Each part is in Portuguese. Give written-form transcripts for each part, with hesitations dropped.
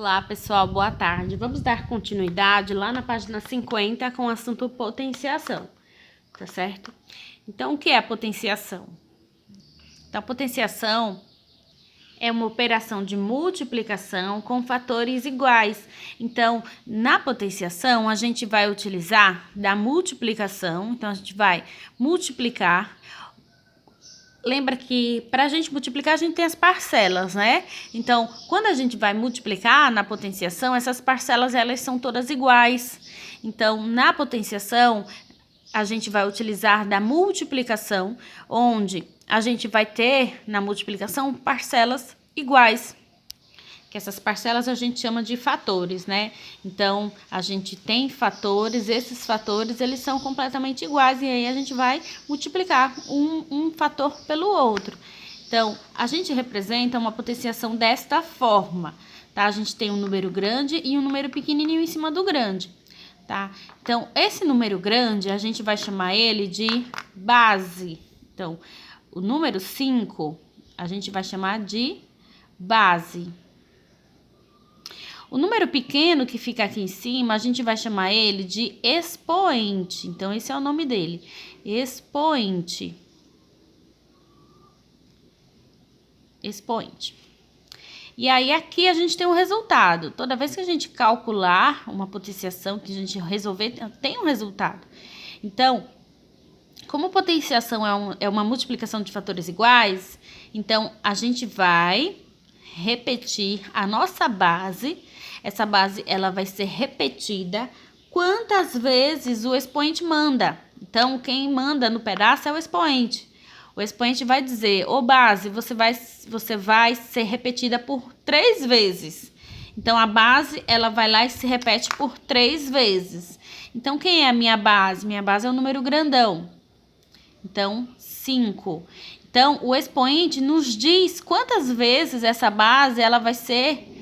Olá, pessoal, boa tarde. Vamos dar continuidade lá na página 50 com o assunto potenciação, tá certo? Então, o que é a potenciação? Então, a potenciação é uma operação de multiplicação com fatores iguais. Então, na potenciação, a gente vai utilizar da multiplicação. Então, a gente vai multiplicar. Lembra que para a gente multiplicar, a gente tem as parcelas, né? Então, quando a gente vai multiplicar na potenciação, essas parcelas, elas são todas iguais. Então, na potenciação, a gente vai utilizar da multiplicação, onde a gente vai ter, na multiplicação, parcelas iguais. Que essas parcelas a gente chama de fatores, né? Então, a gente tem fatores, esses fatores, eles são completamente iguais, e aí a gente vai multiplicar um fator pelo outro. Então, a gente representa uma potenciação desta forma, tá? A gente tem um número grande e um número pequenininho em cima do grande, tá? Então, esse número grande, a gente vai chamar ele de base. Então, o número 5, a gente vai chamar de base. O número pequeno que fica aqui em cima, a gente vai chamar ele de expoente. Então, esse é o nome dele, expoente. Expoente. E aí, aqui a gente tem um resultado. Toda vez que a gente calcular uma potenciação, que a gente resolver, tem um resultado. Então, como potenciação é uma multiplicação de fatores iguais, então, a gente vai repetir a nossa base. Essa base, ela vai ser repetida quantas vezes o expoente manda. Então, quem manda no pedaço é o expoente. O expoente vai dizer, ô base, você vai ser repetida por 3 vezes. Então, a base, ela vai lá e se repete por 3 vezes. Então, quem é a minha base? Minha base é o número grandão. Então, 5. Então, o expoente nos diz quantas vezes essa base, ela vai ser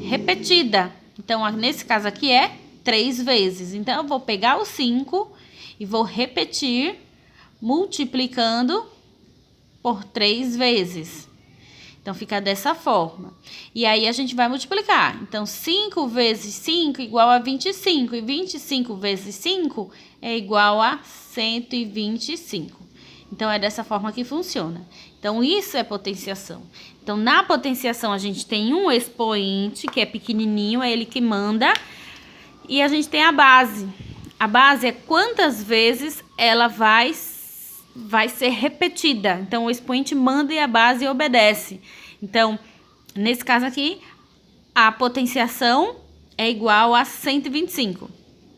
repetida. Então, nesse caso aqui é 3 vezes. Então, eu vou pegar o 5 e vou repetir multiplicando por 3 vezes. Então, fica dessa forma. E aí, a gente vai multiplicar. Então, 5 vezes 5 igual a 25. E 25 vezes 5 é igual a 125. Então, é dessa forma que funciona. Então, isso é potenciação. Então, na potenciação, a gente tem um expoente, que é pequenininho, é ele que manda. E a gente tem a base. A base é quantas vezes ela vai ser repetida. Então, o expoente manda e a base obedece. Então, nesse caso aqui, a potenciação é igual a 125,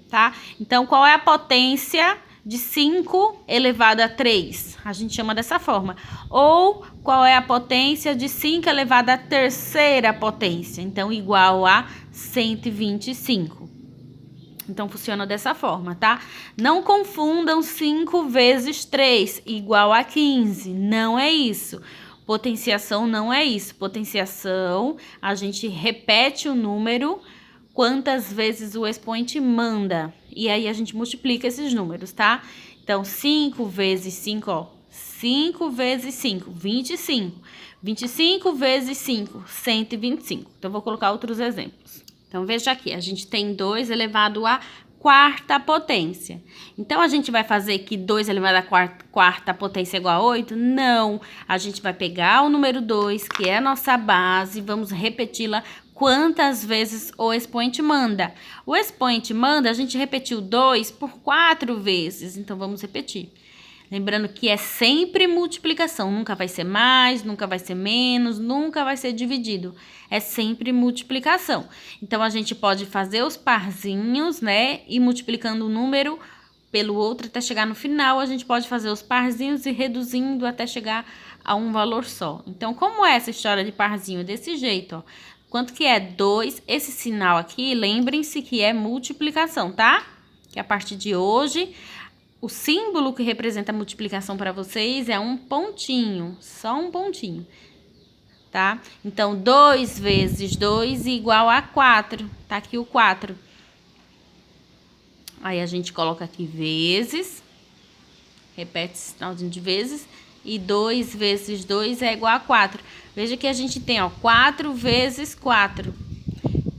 tá? Então, qual é a potência de 5 elevado a 3? A gente chama dessa forma. Ou qual é a potência de 5 elevado à terceira potência? Então, igual a 125. Então, funciona dessa forma, tá? Não confundam 5 vezes 3 igual a 15. Não é isso. Potenciação não é isso. Potenciação, a gente repete o número quantas vezes o expoente manda. E aí, a gente multiplica esses números, tá? Então, 5 vezes 5, ó. 5 vezes 5, 25. 25 vezes 5, 125. Então, vou colocar outros exemplos. Então, veja aqui, a gente tem 2 elevado à quarta potência. Então, a gente vai fazer que 2 elevado à quarta potência é igual a 8? Não. A gente vai pegar o número 2, que é a nossa base, vamos repeti-la quantas vezes o expoente manda. O expoente manda, a gente repetiu 2 por 4 vezes. Então, vamos repetir. Lembrando que é sempre multiplicação, nunca vai ser mais, nunca vai ser menos, nunca vai ser dividido. É sempre multiplicação. Então, a gente pode fazer os parzinhos, né? E multiplicando um número pelo outro até chegar no final, a gente pode fazer os parzinhos e reduzindo até chegar a um valor só. Então, como é essa história de parzinho? Desse jeito, ó. Quanto que é 2? Esse sinal aqui, lembrem-se que é multiplicação, tá? Que a partir de hoje, o símbolo que representa a multiplicação para vocês é um pontinho, só um pontinho, tá? Então, 2 vezes 2 igual a 4, tá aqui o 4. Aí, a gente coloca aqui vezes, repete esse sinalzinho de vezes, e 2 vezes 2 é igual a 4. Veja que a gente tem, ó, 4 vezes 4.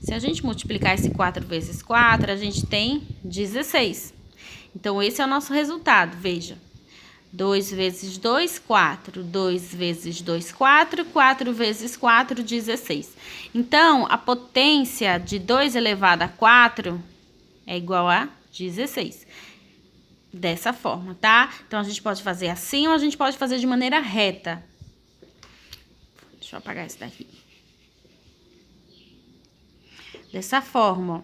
Se a gente multiplicar esse 4 vezes 4, a gente tem 16. Então, esse é o nosso resultado, veja. 2 vezes 2, 4. 2 vezes 2, 4. 4 vezes 4, 16. Então, a potência de 2 elevado a 4 é igual a 16. Dessa forma, tá? Então, a gente pode fazer assim ou a gente pode fazer de maneira reta. Deixa eu apagar esse daqui. Dessa forma, ó.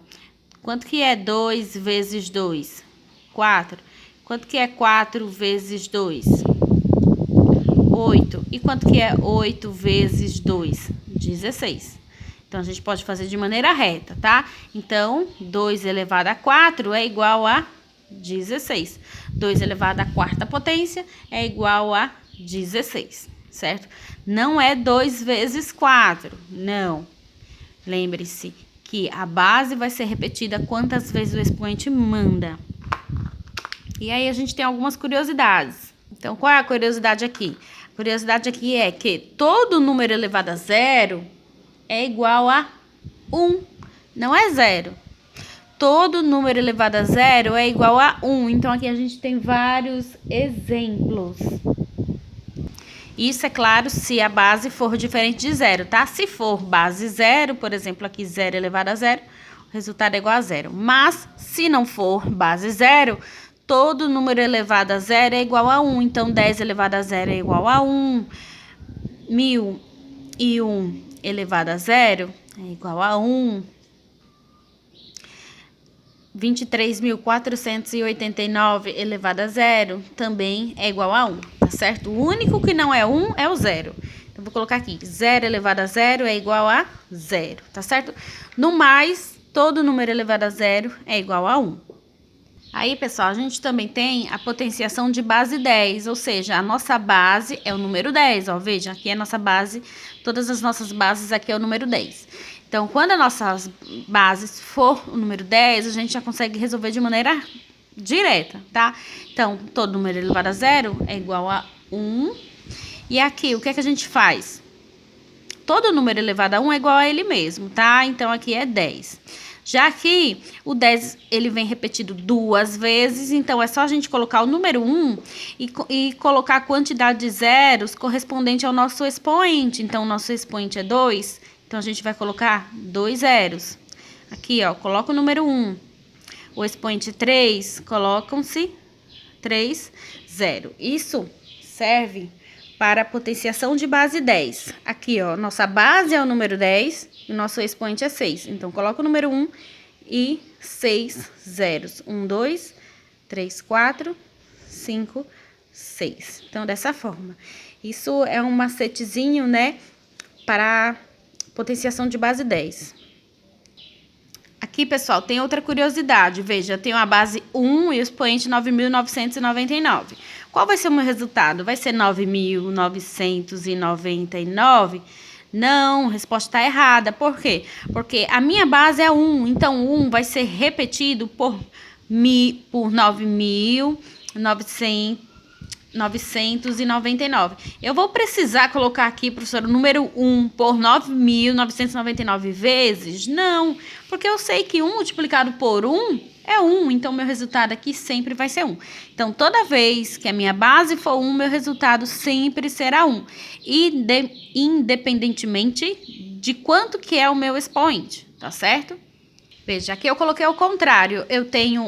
Quanto que é 2 vezes 2? 4. Quanto que é 4 vezes 2? 8. E quanto que é 8 vezes 2? 16. Então, a gente pode fazer de maneira reta, tá? Então, 2 elevado a 4 é igual a 16. 2 elevado à quarta potência é igual a 16, certo? Não é 2 vezes 4, não. Lembre-se que a base vai ser repetida quantas vezes o expoente manda. E aí, a gente tem algumas curiosidades. Então, qual é a curiosidade aqui? A curiosidade aqui é que todo número elevado a zero é igual a 1, não é zero. Todo número elevado a zero é igual a 1. Então, aqui a gente tem vários exemplos. Isso é claro se a base for diferente de zero, tá? Se for base zero, por exemplo, aqui 0 elevado a zero, o resultado é igual a zero. Mas, se não for base zero, todo número elevado a zero é igual a 1. Então, 10 elevado a zero é igual a 1. 1001 elevado a zero é igual a 1. 23.489 elevado a zero também é igual a 1, tá certo? O único que não é 1 é o zero. Então, vou colocar aqui, 0 elevado a zero é igual a 0, tá certo? No mais, todo número elevado a zero é igual a 1. Aí, pessoal, a gente também tem a potenciação de base 10, ou seja, a nossa base é o número 10, ó, veja, aqui é a nossa base, todas as nossas bases aqui é o número 10. Então, quando as nossas bases for o número 10, a gente já consegue resolver de maneira direta, tá? Então, todo número elevado a zero é igual a 1. E aqui, o que é que a gente faz? Todo número elevado a 1 é igual a ele mesmo, tá? Então, aqui é 10. Já aqui, o 10, ele vem repetido 2 vezes, então é só a gente colocar o número 1 e colocar a quantidade de zeros correspondente ao nosso expoente. Então, o nosso expoente é 2, então a gente vai colocar 2 zeros. Aqui, ó, coloca o número 1. O expoente 3, colocam-se 3 zeros. Isso serve para a potenciação de base 10. Aqui, ó, nossa base é o número 10 e o nosso expoente é 6. Então, coloca o número 1 e 6 zeros. 1, 2, 3, 4, 5, 6. Então, dessa forma. Isso é um macetezinho, né, para a potenciação de base 10. Aqui, pessoal, tem outra curiosidade. Veja, eu tenho a base 1 e o expoente 9.999. Qual vai ser o meu resultado? Vai ser 9.999? Não, a resposta está errada. Por quê? Porque a minha base é 1. Então, 1 vai ser repetido por 9.999. Eu vou precisar colocar aqui, professor, o número 1 por 9.999 vezes? Não, porque eu sei que 1 multiplicado por 1 é 1, então meu resultado aqui sempre vai ser 1. Então, toda vez que a minha base for 1, meu resultado sempre será 1. Independentemente de quanto que é o meu expoente, tá certo? Veja, aqui eu coloquei ao contrário, eu tenho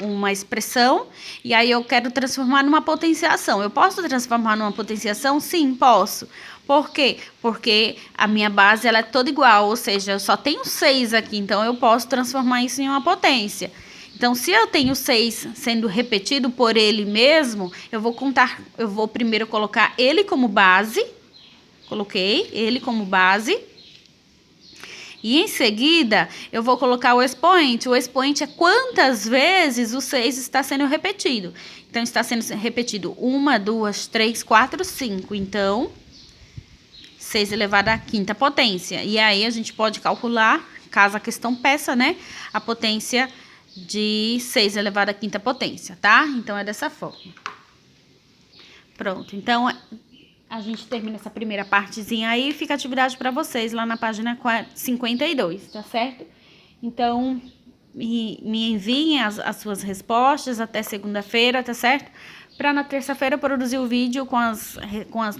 uma expressão e aí eu quero transformar numa potenciação. Eu posso transformar numa potenciação? Sim, posso. Por quê? Porque a minha base ela é toda igual, ou seja, eu só tenho 6 aqui, então eu posso transformar isso em uma potência. Então, se eu tenho 6 sendo repetido por ele mesmo, eu vou primeiro colocar ele como base, coloquei ele como base. E em seguida, eu vou colocar o expoente. O expoente é quantas vezes o 6 está sendo repetido. Então, está sendo repetido 1, 2, 3, 4, 5. Então, 6 elevado à quinta potência. E aí, a gente pode calcular, caso a questão peça, né? A potência de 6 elevado à quinta potência, tá? Então, é dessa forma. Pronto. Então, a gente termina essa primeira partezinha aí e fica a atividade para vocês lá na página 52, tá certo? Então, me enviem as suas respostas até segunda-feira, tá certo? Para na terça-feira produzir o vídeo com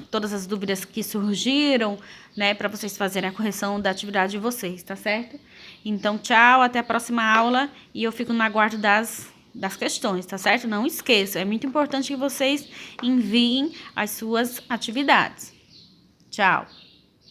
todas as dúvidas que surgiram, né? Para vocês fazerem a correção da atividade de vocês, tá certo? Então, tchau, até a próxima aula e eu fico no aguardo das questões, tá certo? Não esqueçam, é muito importante que vocês enviem as suas atividades. Tchau!